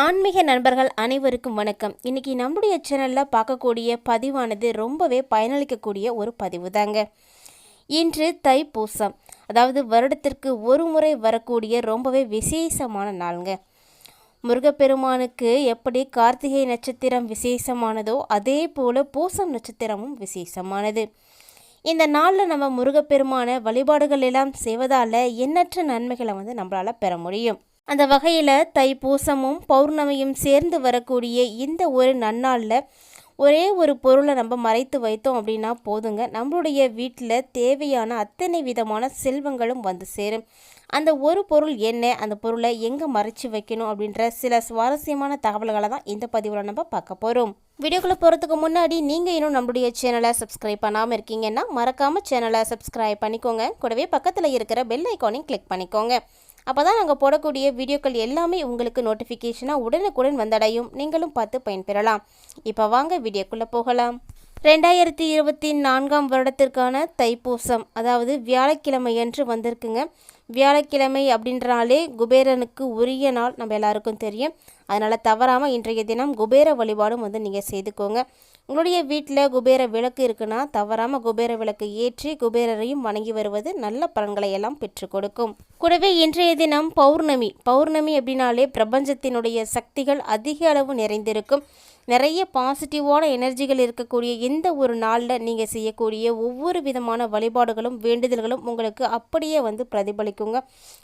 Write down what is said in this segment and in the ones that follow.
ஆன்மீக நண்பர்கள் அனைவருக்கும் வணக்கம். இன்னைக்கு நம்முடைய சேனலில் பார்க்கக்கூடிய பதிவானது ரொம்பவே பயனளிக்கக்கூடிய ஒரு பதிவு தாங்க. இன்று தைப்பூசம், அதாவது வருடத்திற்கு ஒரு முறை வரக்கூடிய ரொம்பவே விசேஷமான நாளுங்க. முருகப்பெருமானுக்கு எப்படி கார்த்திகை நட்சத்திரம் விசேஷமானதோ அதே போல் பூசம் நட்சத்திரமும் விசேஷமானது. இந்த நாளில் நம்ம முருகப்பெருமான வழிபாடுகள் எல்லாம் செய்வதால் எண்ணற்ற நன்மைகளை நம்மளால் பெற முடியும். அந்த வகையில் தைப்பூசமும் பௌர்ணமியும் சேர்ந்து வரக்கூடிய இந்த ஒரு நன்னாளில் ஒரே ஒரு பொருளை நம்ம மறைத்து வைத்தோம் அப்படின்னா போதுங்க, நம்மளுடைய வீட்டில் தேவையான அத்தனை விதமான செல்வங்களும் வந்து சேரும். அந்த ஒரு பொருள் என்ன, அந்த பொருளை எங்கே மறைச்சி வைக்கணும் அப்படின்ற சில சுவாரஸ்யமான தகவல்களை தான் இந்த பதிவில் நம்ம பார்க்க போகிறோம். வீடியோக்குள்ளே போகிறதுக்கு முன்னாடி நீங்கள் இன்னும் நம்மளுடைய சேனலை சப்ஸ்கிரைப் பண்ணாமல் இருக்கீங்கன்னா மறக்காமல் சேனலை சப்ஸ்கிரைப் பண்ணிக்கோங்க. கூடவே பக்கத்தில் இருக்கிற பெல் ஐக்கானையும் கிளிக் பண்ணிக்கோங்க. அப்போ தான் நாங்கள் போடக்கூடிய வீடியோக்கள் எல்லாமே உங்களுக்கு நோட்டிஃபிகேஷனாக உடனுக்குடன் வந்தடையும். நீங்களும் பார்த்து பயன்பெறலாம். இப்போ வாங்க வீடியோக்குள்ளே போகலாம். 2024 வருடத்திற்கான தைப்பூசம், அதாவது வியாழக்கிழமையன்று வந்திருக்குங்க. வியாழக்கிழமை அப்படின்றாலே குபேரனுக்கு உரிய நாள் நம்ம எல்லாருக்கும் தெரியும். அதனால் தவறாமல் இன்றைய தினம் குபேர வழிபாடும் நீங்கள் செய்துக்கோங்க. உங்களுடைய வீட்டில் குபேர விளக்கு இருக்குன்னா தவறாமல் குபேர விளக்கு ஏற்றி குபேரரையும் வணங்கி வருவது நல்ல பலன்களை எல்லாம் பெற்றுக் கொடுக்கும். கூடவே இன்றைய தினம் பௌர்ணமி அப்படின்னாலே பிரபஞ்சத்தினுடைய சக்திகள் அதிக அளவு நிறைந்திருக்கும். நிறைய பாசிட்டிவான எனர்ஜிகள் இருக்கக்கூடிய இந்த ஒரு நாளில் நீங்கள் செய்யக்கூடிய ஒவ்வொரு விதமான வழிபாடுகளும் வேண்டுதல்களும் உங்களுக்கு அப்படியே பிரதிபலிக்குங்க.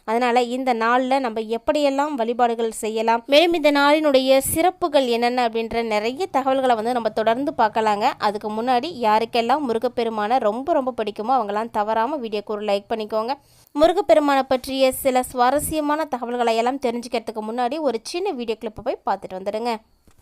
அதனால் இந்த நாளில் நம்ம எப்படியெல்லாம் வழிபாடுகள் செய்யலாம், மேலும் இந்த நாளினுடைய சிறப்புகள் என்னென்ன அப்படின்ற நிறைய தகவல்களை நம்ம தொடர்ந்து பார்க்கலாங்க. அதுக்கு முன்னாடி யாருக்கெல்லாம் முருகப்பெருமானை ரொம்ப ரொம்ப பிடிக்குமோ அவங்களாம் தவறாமல் வீடியோக்கு ஒரு லைக் பண்ணிக்கோங்க. முருகப்பெருமானை பற்றிய சில சுவாரஸ்யமான தகவல்களை எல்லாம் தெரிஞ்சுக்கிறதுக்கு முன்னாடி ஒரு சின்ன வீடியோ கிளிப்பை போய் பார்த்துட்டு வந்துடுங்க.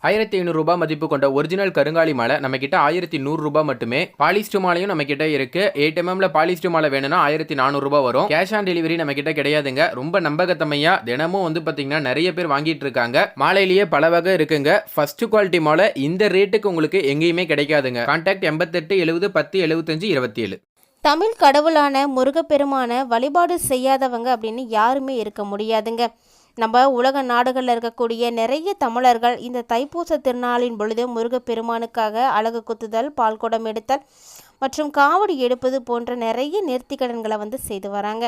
1500 ரூபாய் மதிப்பு கொண்ட ஒரிஜினல் கருங்காலி மாலை நம்ம கிட்ட 1100 ரூபாய் மட்டுமே. பாலிஸ்டர் மாலையும் நம்ம கிட்ட இருக்கு. 8 mm பாலிஸ்டர் மாலை வேணும்னா 1400 ரூபாய் வரும். கேஷ் ஆன் டெலிவரி நம்ம கிட்ட கிடையாதுங்க. ரொம்ப நம்பகத்தமையா தினமும் பாத்தீங்கன்னா நிறைய பேர் வாங்கிட்டு இருக்காங்க. மாலையிலேயே பல வகை இருக்குங்க. ஃபர்ஸ்ட் குவாலிட்டி மாலை இந்த ரேட்டுக்கு உங்களுக்கு எங்கேயுமே கிடைக்காதுங்க. கான்டாக்ட் 88 70 10 75 27. தமிழ் கடவுளான முருகப்பெருமான வழிபாடு செய்யாதவங்க அப்படின்னு யாருமே இருக்க முடியாதுங்க. நம்ம உலக நாடுகளில் இருக்கக்கூடிய நிறைய தமிழர்கள் இந்த தைப்பூச திருநாளின் பொழுது முருகப்பெருமானுக்காக அழகு குத்துதல், பால்குடம் எடுத்தல் மற்றும் காவடி எடுப்பது போன்ற நிறைய நேர்த்திக்கடன்களை செய்து வராங்க.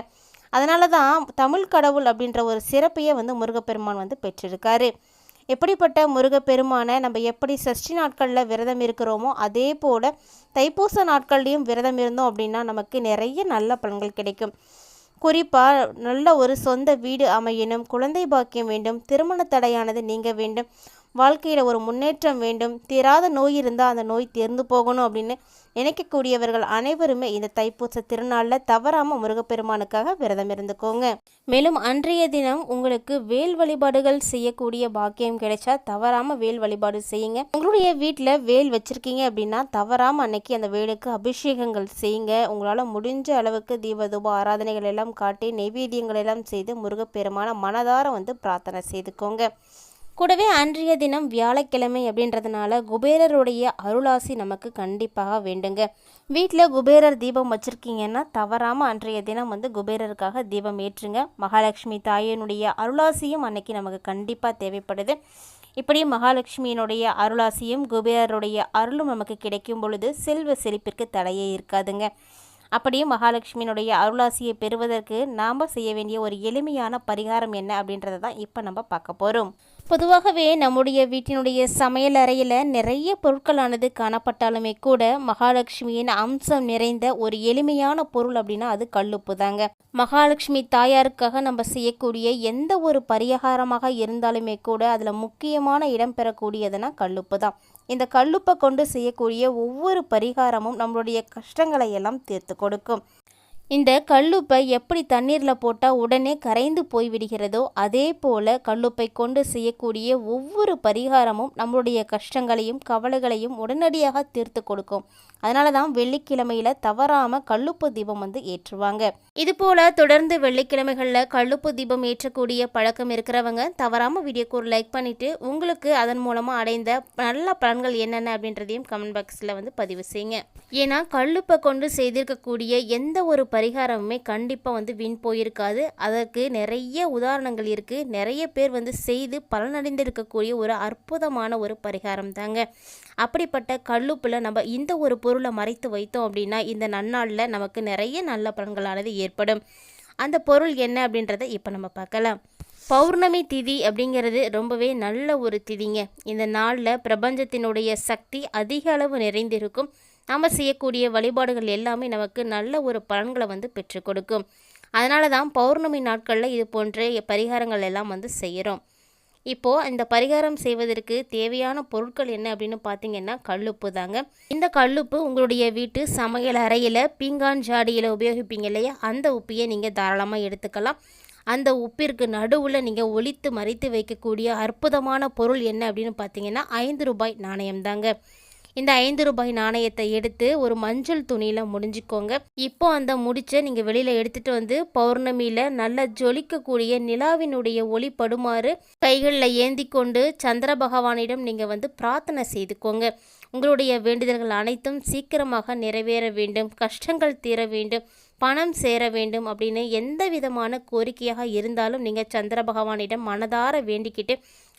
அதனால தான் தமிழ் கடவுள் அப்படின்ற ஒரு சிறப்பையே முருகப்பெருமான் பெற்றிருக்காரு. எப்படிப்பட்ட முருகப்பெருமானை நம்ம எப்படி சஷ்டி நாட்களில் விரதம் இருக்கிறோமோ அதே போல் தைப்பூச நாட்கள்லையும் விரதம் இருந்தோம் அப்படின்னா நமக்கு நிறைய நல்ல பலன்கள் கிடைக்கும். குறிப்பாக நல்ல ஒரு சொந்த வீடு அமையணும், குழந்தை பாக்கியம் வேண்டும், திருமண தடையானது நீங்க வேண்டும், வாழ்க்கையில் ஒரு முன்னேற்றம் வேண்டும், தீராத நோய் இருந்தால் அந்த நோய் தீர்ந்து போகணும் அப்படின்னு நினைக்கக்கூடியவர்கள் அனைவருமே இந்த தைப்பூச திருநாளில் தவறாமல் முருகப்பெருமானுக்காக விரதம் இருந்துக்கோங்க. மேலும் அன்றைய தினம் உங்களுக்கு வேல் வழிபாடுகள் செய்யக்கூடிய பாக்கியம் கிடைச்சா தவறாமல் வேல் வழிபாடு செய்யுங்க. உங்களுடைய வீட்டில் வேல் வச்சுருக்கீங்க அப்படின்னா தவறாமல் அன்னைக்கு அந்த வேலுக்கு அபிஷேகங்கள் செய்யுங்க. உங்களால் முடிஞ்ச அளவுக்கு தீபதூப ஆராதனைகள் எல்லாம் காட்டி நெய்வேத்தியங்கள் எல்லாம் செய்து முருகப்பெருமான மனதார பிரார்த்தனை செய்துக்கோங்க. கூடவே அன்றைய தினம் வியாழக்கிழமை அப்படின்றதுனால குபேரருடைய அருளாசி நமக்கு கண்டிப்பாக வேண்டுங்க. வீட்டில் குபேரர் தீபம் வச்சுருக்கீங்கன்னா தவறாமல் அன்றைய தினம் குபேரருக்காக தீபம் ஏற்றுங்க. மகாலட்சுமி தாயினுடைய அருளாசியும் அன்னைக்கு நமக்கு கண்டிப்பாக தேவைப்படுது. இப்படி மகாலட்சுமியினுடைய அருளாசியும் குபேரருடைய அருளும் நமக்கு கிடைக்கும் பொழுது செல்வ செழிப்பிற்கு தடையே இருக்காதுங்க. அப்படியே மகாலட்சுமியினுடைய அருளாசியை பெறுவதற்கு நாம் செய்ய வேண்டிய ஒரு எளிமையான பரிகாரம் என்ன அப்படின்றத தான் இப்போ நம்ம பார்க்க போகிறோம். பொதுவாகவே நம்முடைய வீட்டினுடைய சமையல் அறையில் நிறைய பொருட்களானது காணப்பட்டாலுமே கூட மகாலட்சுமியின் அம்சம் நிறைந்த ஒரு எளிமையான பொருள் அப்படின்னா அது கல்லுப்பு தாங்க. மகாலட்சுமி தாயாருக்காக நம்ம செய்யக்கூடிய எந்த ஒரு பரிகாரமாக இருந்தாலுமே கூட அதில் முக்கியமான இடம் பெறக்கூடியதுன்னா கல்லுப்பு தான். இந்த கல்லுப்பை கொண்டு செய்யக்கூடிய ஒவ்வொரு பரிகாரமும் நம்மளுடைய கஷ்டங்களை எல்லாம் தீர்த்து கொடுக்கும். இந்த கல்லுப்பை எப்படி தண்ணீரில் போட்டால் உடனே கரைந்து போய்விடுகிறதோ அதே போல் கல்லுப்பை கொண்டு செய்யக்கூடிய ஒவ்வொரு பரிகாரமும் நம்மளுடைய கஷ்டங்களையும் கவலைகளையும் உடனடியாக தீர்த்து கொடுக்கும். அதனால தான் வெள்ளிக்கிழமையில் தவறாமல் கல்லுப்பு தீபம் ஏற்றுவாங்க. இது போல் தொடர்ந்து வெள்ளிக்கிழமைகளில் கல்லுப்பு தீபம் ஏற்றக்கூடிய பழக்கம் இருக்கிறவங்க தவறாமல் வீடியோக்கு ஒரு லைக் பண்ணிவிட்டு உங்களுக்கு அதன் மூலமாக அடைந்த நல்ல பலன்கள் என்னென்ன அப்படின்றதையும் கமெண்ட் பாக்ஸில் பதிவு செய்யுங்க. ஏன்னா கல்லுப்பை கொண்டு செய்திருக்கக்கூடிய எந்த ஒரு பரிகாரமுமே கண்டிப்பாக வந்து வீண் போயிருக்காது. அதற்கு நிறைய உதாரணங்கள் இருக்குது. நிறைய பேர் வந்து செய்து பலனடைந்திருக்கக்கூடிய ஒரு அற்புதமான ஒரு பரிகாரம் தாங்க. அப்படிப்பட்ட கல்லுப்பில் நம்ம இந்த ஒரு பொருளை மறைத்து வைத்தோம் அப்படின்னா இந்த நன்னாளில் நமக்கு நிறைய நல்ல பலன்களானது ஏற்படும். அந்த பொருள் என்ன அப்படின்றத இப்போ நம்ம பார்க்கலாம். பௌர்ணமி திதி அப்படிங்கிறது ரொம்பவே நல்ல ஒரு திதிங்க. இந்த நாளில் பிரபஞ்சத்தினுடைய சக்தி அதிக அளவு நிறைந்திருக்கும். நாம் செய்யக்கூடிய வழிபாடுகள் எல்லாமே நமக்கு நல்ல ஒரு பலன்களை வந்து பெற்றுக் கொடுக்கும். அதனால தான் பௌர்ணமி நாட்களில் இது போன்ற பரிகாரங்கள் எல்லாம் வந்து செய்கிறோம். இப்போது இந்த பரிகாரம் செய்வதற்கு தேவையான பொருட்கள் என்ன அப்படின்னு பார்த்தீங்கன்னா கல்லுப்பு தாங்க. இந்த கல்லுப்பு உங்களுடைய வீட்டு சமையல் அறையில் பீங்கான் ஜாடியில் உபயோகிப்பீங்க இல்லையா, அந்த உப்பையை நீங்கள் தாராளமாக எடுத்துக்கலாம். அந்த உப்பிற்கு நடுவில் நீங்கள் ஒளித்து மறைத்து வைக்கக்கூடிய அற்புதமான பொருள் என்ன அப்படின்னு பார்த்தீங்கன்னா 5 ரூபாய் நாணயம் தாங்க. இந்த 5 ரூபாய் நாணயத்தை எடுத்து ஒரு மஞ்சள் துணியில் முடிஞ்சுக்கோங்க. இப்போ அந்த முடிச்சை நீங்கள் வெளியில் எடுத்துகிட்டு வந்து பௌர்ணமியில் நல்லா ஜொலிக்கக்கூடிய நிலாவினுடைய ஒளி படுமாறு கைகளில் ஏந்தி கொண்டு சந்திர பகவானிடம் நீங்கள் வந்து பிரார்த்தனை செய்துக்கோங்க. உங்களுடைய வேண்டுதல்கள் அனைத்தும் சீக்கிரமாக நிறைவேற வேண்டும், கஷ்டங்கள் தீர வேண்டும், பணம் சேர வேண்டும் அப்படின்னு எந்த விதமான கோரிக்கையாக இருந்தாலும் நீங்கள் சந்திர பகவானிடம் மனதார வேண்டிக்கிட்டு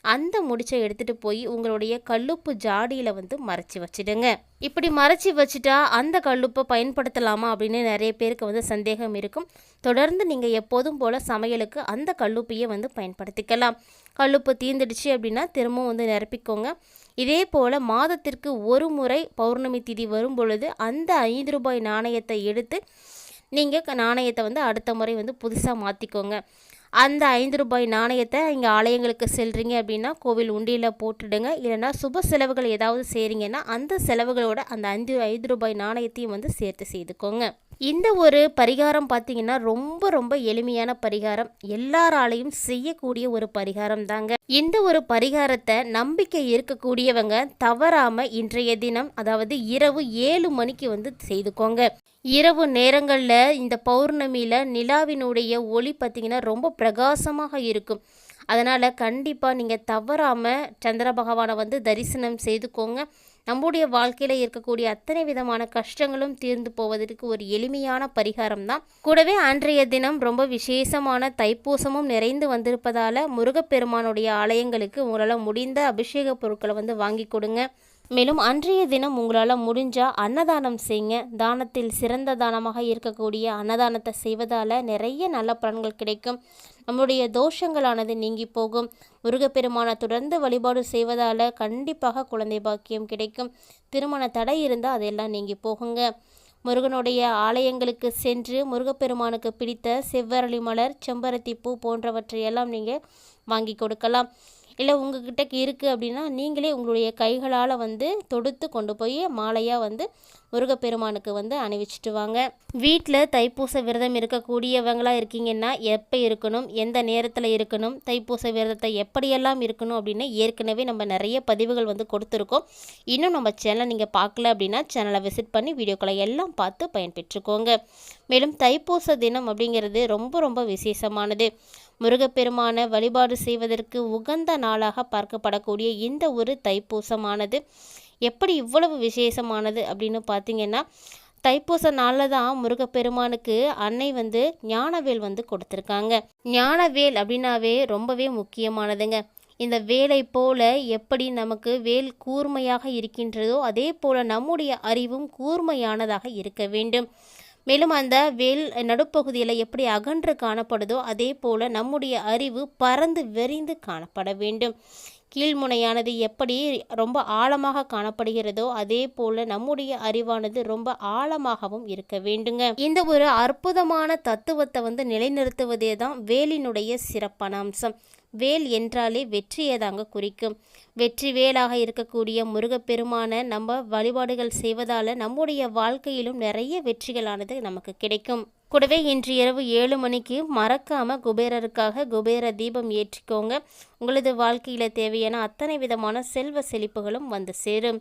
அந்த முடிச்சை எடுத்துகிட்டு போய் உங்களுடைய கல்லுப்பு ஜாடியில் வந்து மறைச்சி வச்சிடுங்க. இப்படி மறைச்சி வச்சுட்டா அந்த கல்லுப்பை பயன்படுத்தலாமா அப்படின்னு நிறைய பேருக்கு வந்து சந்தேகம் இருக்கும். தொடர்ந்து நீங்கள் எப்போதும் போல் சமையலுக்கு அந்த கல்லுப்பையை வந்து பயன்படுத்திக்கலாம். கல்லுப்பு தீர்ந்துடுச்சு அப்படின்னா திரும்பவும் வந்து நிரப்பிக்கோங்க. இதே போல் மாதத்திற்கு ஒரு முறை பௌர்ணமி திதி வரும் பொழுது அந்த 5 ரூபாய் நாணயத்தை எடுத்து நீங்கள் நாணயத்தை வந்து அடுத்த முறை வந்து புதுசாக மாற்றிக்கோங்க. அந்த 5 ரூபாய் நாணயத்தை இங்கே ஆலயங்களுக்கு செல்றீங்க அப்படின்னா கோவில் உண்டியில் போட்டுடுங்க. இல்லைனா சுப செலவுகள் ஏதாவது செய்கிறீங்கன்னா அந்த செலவுகளோட அந்த 5 ரூபாய் நாணயத்தையும் வந்து சேர்த்து செய்துக்கோங்க. இந்த ஒரு பரிகாரம் பார்த்தீங்கன்னா ரொம்ப ரொம்ப எளிமையான பரிகாரம், எல்லாராலையும் செய்யக்கூடிய ஒரு பரிகாரம் தாங்க. இந்த ஒரு பரிகாரத்தை நம்பிக்கை இருக்கக்கூடியவங்க தவறாமல் இன்றைய தினம் அதாவது இரவு 7 மணிக்கு வந்து செய்துக்கோங்க. இரவு நேரங்களில் இந்த பௌர்ணமியில் நிலாவினுடைய ஒளி பார்த்திங்கன்னா ரொம்ப பிரகாசமாக இருக்கும். அதனால் கண்டிப்பாக நீங்கள் தவறாமல் சந்திர பகவானை வந்து தரிசனம் செய்துக்கோங்க. நம்முடைய வாழ்க்கையில் இருக்கக்கூடிய அத்தனை விதமான கஷ்டங்களும் தீர்ந்து போவதற்கு ஒரு எளிமையான பரிகாரம் தான். கூடவே அன்றைய தினம் ரொம்ப விசேஷமான தைப்பூசமும் நிறைந்து வந்திருப்பதால் முருகப்பெருமானுடைய ஆலயங்களுக்கு உங்களால் முடிந்த அபிஷேக பொருட்களை வந்து வாங்கி கொடுங்க. மேலும் அன்றைய தினம் உங்களால் முடிஞ்சால் அன்னதானம் செய்யுங்க. தானத்தில் சிறந்த தானமாக இருக்கக்கூடிய அன்னதானத்தை செய்வதால் நிறைய நல்ல பலன்கள் கிடைக்கும். நம்முடைய தோஷங்களானது நீங்கி போகும். முருகப்பெருமானை தொடர்ந்து வழிபாடு செய்வதால் கண்டிப்பாக குழந்தை பாக்கியம் கிடைக்கும். திருமண தடை இருந்தால் அதெல்லாம் நீங்கி போகுங்க. முருகனுடைய ஆலயங்களுக்கு சென்று முருகப்பெருமானுக்கு பிடித்த செவ்வரளி மலர், செம்பருத்தி பூ போன்றவற்றையெல்லாம் நீங்கள் வாங்கி கொடுக்கலாம். இல்லை உங்ககிட்ட இருக்குது அப்படின்னா நீங்களே உங்களுடைய கைகளால் வந்து தொடுத்து கொண்டு போய் மாலையாக வந்து முருகப்பெருமானுக்கு வந்து அணிவிச்சிட்டு வாங்க. வீட்டில் தைப்பூச விரதம் இருக்கக்கூடியவங்களாக இருக்கீங்கன்னா எப்போ இருக்கணும், எந்த நேரத்தில் இருக்கணும், தைப்பூச விரதத்தை எப்படியெல்லாம் இருக்கணும் அப்படின்னு ஏற்கனவே நம்ம நிறைய பதிவுகள் வந்து கொடுத்துருக்கோம். இன்னும் நம்ம சேனலை நீங்கள் பார்க்கல அப்படின்னா சேனலை விசிட் பண்ணி வீடியோக்களை எல்லாம் பார்த்து பயன்பெற்றுக்கோங்க. மேலும் தைப்பூச தினம் அப்படிங்கிறது ரொம்ப ரொம்ப விசேஷமானது. முருகப்பெருமான வழிபாடு செய்வதற்கு உகந்த நாளாக பார்க்கப்படக்கூடிய இந்த ஒரு தைப்பூசமானது எப்படி இவ்வளவு விசேஷமானது அப்படின்னு பார்த்தீங்கன்னா தைப்பூச நாளில் தான் முருகப்பெருமானுக்கு அன்னை வந்து ஞானவேல் வந்து கொடுத்துருக்காங்க. ஞானவேல் அப்படின்னாவே ரொம்பவே முக்கியமானதுங்க. இந்த வேலை போல எப்படி நமக்கு வேல் கூர்மையாக இருக்கின்றதோ அதே போல் நம்முடைய அறிவும் கூர்மையானதாக இருக்க வேண்டும். மேலும் அந்த வேல் நடுப்பகுதியில் எப்படி அகன்று காணப்படுதோ அதே போல் நம்முடைய அறிவு பறந்து விரிந்து காணப்பட வேண்டும். கீழ்முனையானது எப்படி ரொம்ப ஆழமாக காணப்படுகிறதோ அதே போல் நம்முடைய அறிவானது ரொம்ப ஆழமாகவும் இருக்க வேண்டுங்க. இந்த ஒரு அற்புதமான தத்துவத்தை வந்து நிலைநிறுத்துவதே தான் வேலினுடைய சிறப்பான அம்சம். வேல் என்றாலே வெற்றியை தாங்க குறிக்கும். வெற்றி வேலாக இருக்கக்கூடிய முருகப்பெருமான நம்ம வழிபாடுகள் செய்வதால் நம்முடைய வாழ்க்கையிலும் நிறைய வெற்றிகளானது நமக்கு கிடைக்கும். கூடவே இன்று இரவு 7 மணிக்கு மறக்காமல் குபேரருக்காக குபேர தீபம் ஏற்றிக்கோங்க. உங்களது வாழ்க்கையில் தேவையான அத்தனை விதமான செல்வ செழிப்புகளும் வந்து சேரும்.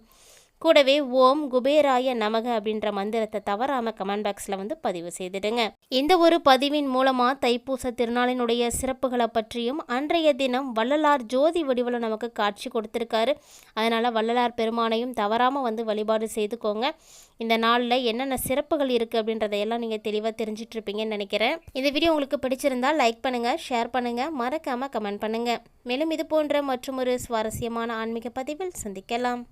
கூடவே ஓம் குபேராய நமக அப்படின்ற மந்திரத்தை தவறாமல் கமெண்ட் பாக்ஸில் வந்து பதிவு செய்திடுங்க. இந்த ஒரு பதிவின் மூலமாக தைப்பூச திருநாளினுடைய சிறப்புகளை பற்றியும் அன்றைய தினம் வள்ளலார் ஜோதி வடிவில் நமக்கு காட்சி கொடுத்துருக்காரு. அதனால் வள்ளலார் பெருமானையும் தவறாமல் வந்து வழிபாடு செய்துக்கோங்க. இந்த நாளில் என்னென்ன சிறப்புகள் இருக்குது அப்படின்றதையெல்லாம் நீங்கள் தெளிவாக தெரிஞ்சிட்ருப்பீங்கன்னு நினைக்கிறேன். இந்த வீடியோ உங்களுக்கு பிடிச்சிருந்தால் லைக் பண்ணுங்கள், ஷேர் பண்ணுங்கள், மறக்காமல் கமெண்ட் பண்ணுங்கள். மேலும் இது போன்ற மற்றும் ஒரு சுவாரஸ்யமான ஆன்மீக பதிவில் சந்திக்கலாம்.